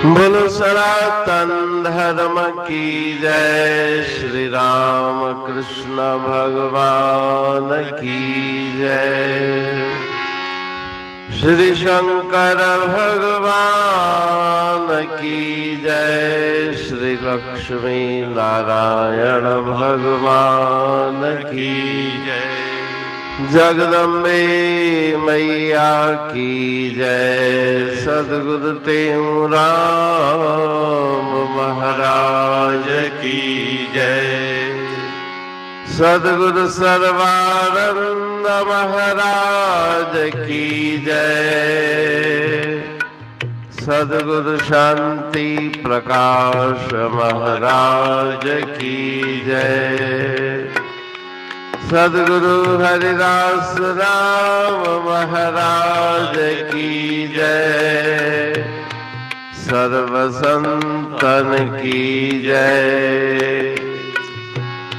बोलो सनातन धर्म की जय। श्री राम कृष्ण भगवान की जय। श्री शंकर भगवान की जय। श्री लक्ष्मी नारायण भगवान की जय। जगदम्बे मैया की जय। सद्गुरु राम महाराज की जय। सद्गुरु सर्वानंद महाराज की जय। सद्गुरु शांति प्रकाश महाराज की जय। सद्गुरु हरिदास राम महाराज की जय। सर्व संतन की जय।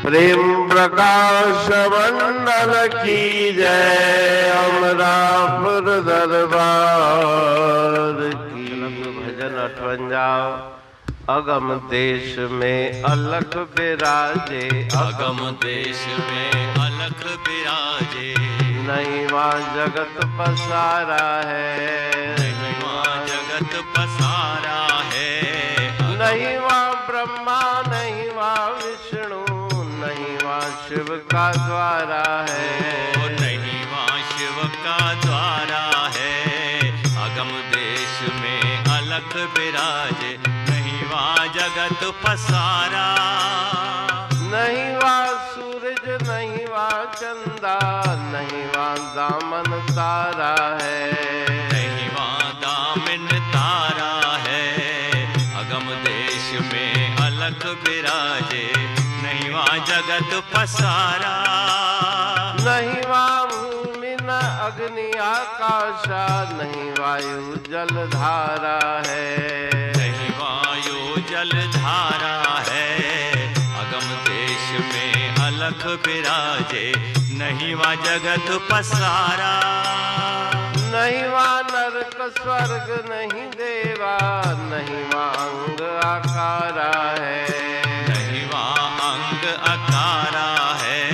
प्रेम प्रकाश मंडल की जय। अमरापुर दरबार की। भजन 58। अगम देश में अलख बिराजे। अगम देश में अलख बिराजे। नैवा जगत पसारा है। नैवा जगत पसारा है। नैवा ब्रह्मा नैवा विष्णु नैवा शिव का द्वारा है। नैवा शिव का द्वारा है। अगम देश में अलख बिराजे। जगत पसारा। नहीं वा सूरज नहीं वा चंदा नहीं वा दामन तारा है। नहीं वा दामन तारा है। अगम देश में अलख बिराजे। नहीं वा जगत पसारा। नहीं वा भूमि न अग्नि आकाशा नहीं वायु जल धारा है। जल धारा है। अगम देश में अलख बिराजे। नहीं वा जगत पसारा। नहीं वा नरक स्वर्ग नहीं देवा नहीं वा अंग आकारा है। नहीं वा अंग आकारा है।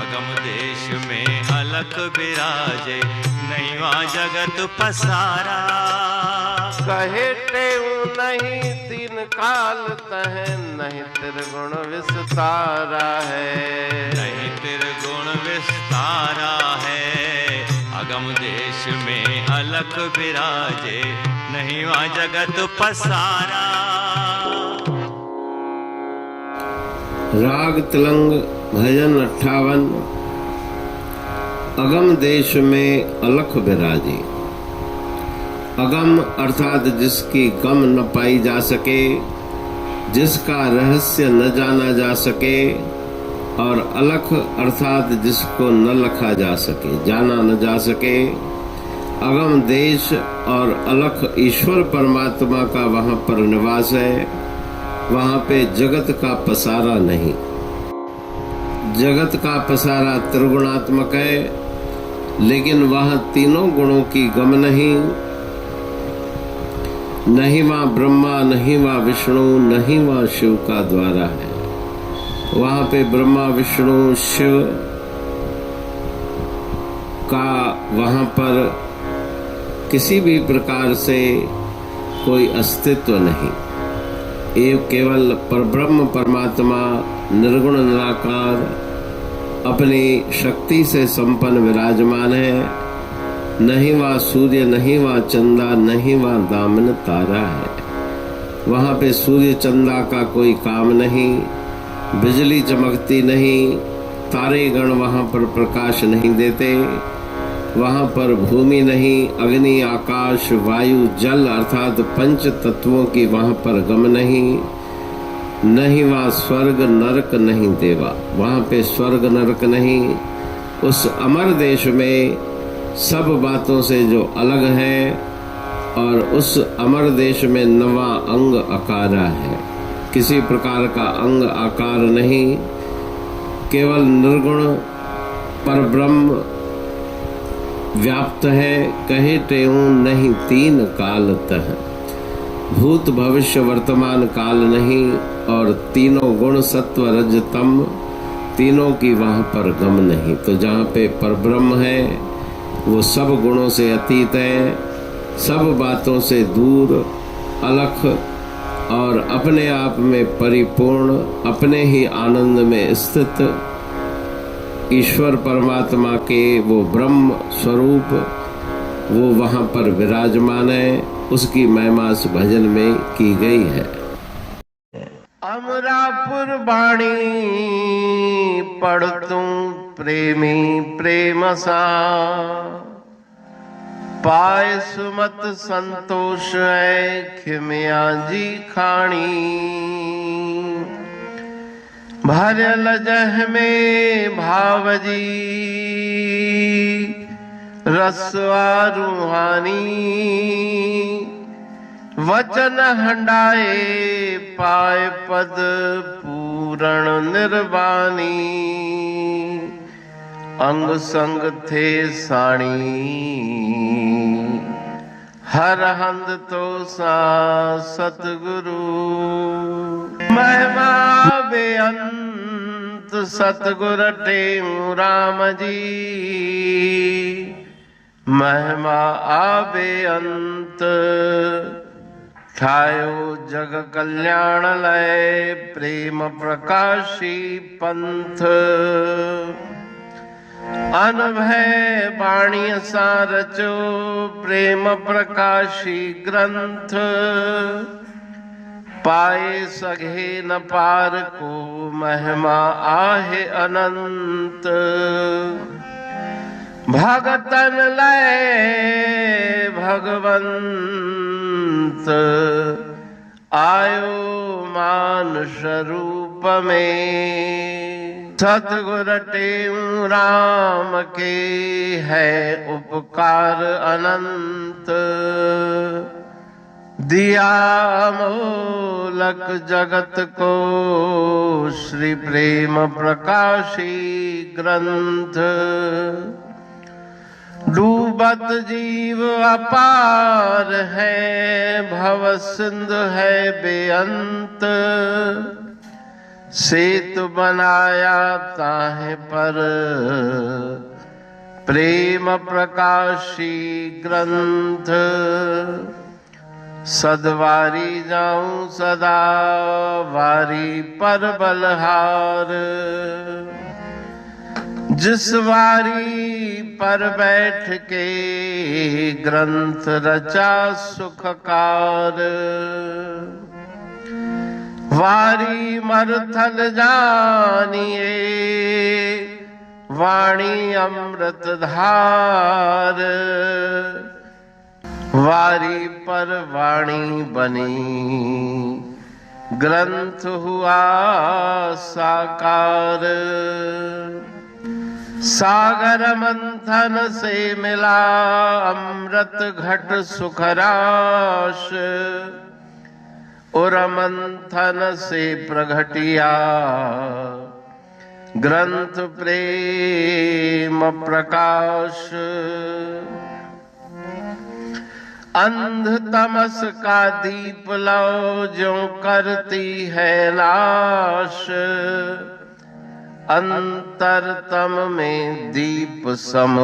अगम देश में अलख बिराजे। नहीं वा जगत पसारा। कहे टेऊ नहीं तीन काल तह नहीं त्रिगुण विस्तारा है। नहीं त्रिगुण विस्तारा है। अगम देश में अलख बिराजे। नहीं वा जगत पसारा। राग तिलंग भजन 58। अगम देश में अलख बिराजे। अगम अर्थात जिसकी गम न पाई जा सके, जिसका रहस्य न जाना जा सके, और अलख अर्थात जिसको न लखा जा सके, जाना न जा सके। अगम देश और अलख ईश्वर परमात्मा का वहाँ पर निवास है। वहाँ पे जगत का पसारा नहीं। जगत का पसारा त्रिगुणात्मक है, लेकिन वहाँ तीनों गुणों की गम नहीं। नहीं वहाँ ब्रह्मा नहीं वहाँ विष्णु नहीं वहाँ शिव का द्वारा है। वहाँ पे ब्रह्मा विष्णु शिव का वहाँ पर किसी भी प्रकार से कोई अस्तित्व नहीं। एक केवल परब्रह्म परमात्मा निर्गुण निराकार अपनी शक्ति से संपन्न विराजमान है। नहीं वहाँ सूर्य नहीं वहाँ चंदा नहीं वहाँ दामन तारा है। वहाँ पे सूर्य चंदा का कोई काम नहीं, बिजली चमकती नहीं, तारे गण वहाँ पर प्रकाश नहीं देते। वहाँ पर भूमि नहीं, अग्नि आकाश वायु जल अर्थात पंच तत्वों की वहाँ पर गम नहीं। नहीं वहाँ स्वर्ग नरक नहीं देवा, वहाँ पे स्वर्ग नरक नहीं। उस अमर देश में सब बातों से जो अलग है, और उस अमर देश में नवा अंग आकारा है। किसी प्रकार का अंग आकार नहीं, केवल निर्गुण परब्रह्म व्याप्त है। कहे तेऊं नहीं तीन काल तह। भूत भविष्य वर्तमान काल नहीं, और तीनों गुण सत्व रज तम, तीनों की वहाँ पर गम नहीं। तो जहाँ पे परब्रह्म है वो सब गुणों से अतीत है, सब बातों से दूर, अलख और अपने आप में परिपूर्ण, अपने ही आनंद में स्थित ईश्वर परमात्मा के वो ब्रह्म स्वरूप वो वहाँ पर विराजमान है। उसकी महिमा इस भजन में की गई है। अमरापुर बाणी पढ़तूं प्रेमी प्रेम सा, पाए सुमत संतोष है खिमिया जी खाणी। भरल जह में भावजी रसवा रूहानी, वचन हंडाए पाए पद पूरण निर्वाणी। अंग संग थे साणी हर हंद तो सा सतगुरु। महिमा बेअंत सतगुर टेऊ राम जी, महिमा आबे अंत ठायो जग कल्याण लय प्रेम प्रकाशी पंथ। अनभय बाणी सा रचो प्रेम प्रकाशी ग्रंथ। पाए सघे न पार को महिमा आहे अनंत। भगतन लय भगवंत आयो मानुष रूप में। सतगुर टेऊ राम के है उपकार अनंत। दिया मोलक जगत को श्री प्रेम प्रकाशी ग्रंथ। डूबत जीव अपार है भव सिंध है बेअंत। सेतु बनाया ताहे पर प्रेम प्रकाशी ग्रंथ। सदवारी जाऊं सदा वारी पर बलहार। जिस वारी पर बैठ के ग्रंथ रचा सुखकार। वारी मरथल जानिए वाणी अमृत धार। वारी पर वाणी बनी ग्रंथ हुआ साकार। सागर मंथन से मिला अमृत घट सुखराश। और मंथन से प्रगटिया ग्रंथ प्रेम प्रकाश। अंध तमस का दीप लो जो करती है नाश। अंतरतम में दीप सम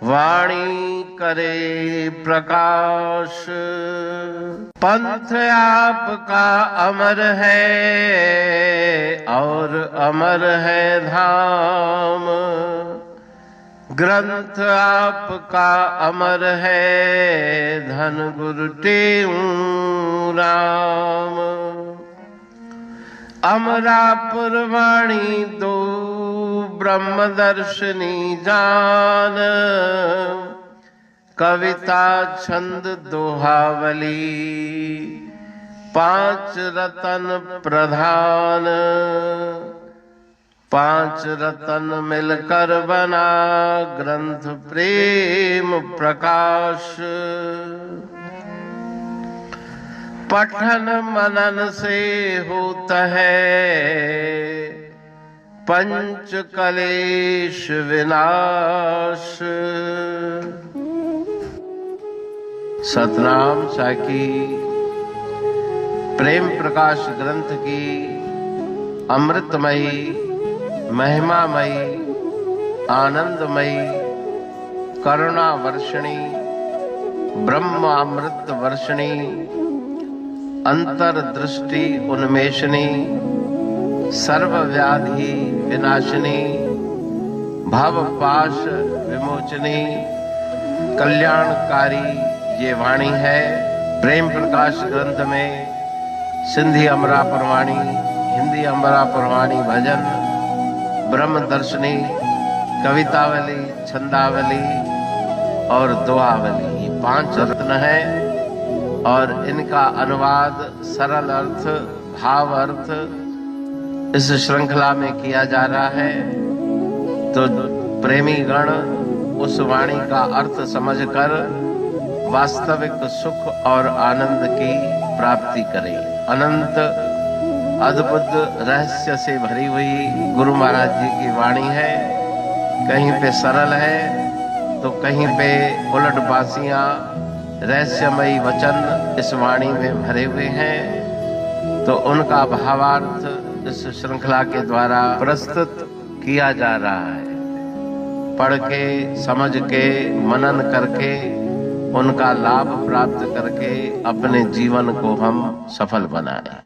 वाणी करे प्रकाश। पंथ आपका अमर है और अमर है धाम। ग्रंथ आपका अमर है धन गुरु टेऊ राम। अमरापुर वाणी दो ब्रह्मदर्शनी जान। कविता छंद दोहावली पांच रतन प्रधान। पांच रतन मिलकर बना ग्रंथ प्रेम प्रकाश। पठन मनन से होता है पंच कलेश विनाश। सतनाम साखी प्रेम प्रकाश ग्रंथ की अमृतमयी महिमामयी आनंदमयी करुणा वर्षिणी ब्रह्म अमृत वर्षिणी अंतर्दृष्टि उन्मेषणी सर्व व्याधि विनाशिनी भव पाश विमोचनी कल्याणकारी ये वाणी है। प्रेम प्रकाश ग्रंथ में सिंधी अमरा परवाणी, हिंदी अमरा परवाणी भजन, ब्रह्म दर्शनी, कवितावली, छंदावली और दुआवली, ये 5 रत्न हैं और इनका अनुवाद सरल अर्थ भाव अर्थ इस श्रृंखला में किया जा रहा है। तो प्रेमी गण उस वाणी का अर्थ समझकर वास्तविक सुख और आनंद की प्राप्ति करें। अनंत अद्भुत रहस्य से भरी हुई गुरु महाराज जी की वाणी है। कहीं पे सरल है तो कहीं पे उलट बासियां रहस्यमयी वचन इस वाणी में भरे हुए हैं। तो उनका भावार्थ इस श्रृंखला के द्वारा प्रस्तुत किया जा रहा है। पढ़ के समझ के मनन करके उनका लाभ प्राप्त करके अपने जीवन को हम सफल बनाएं।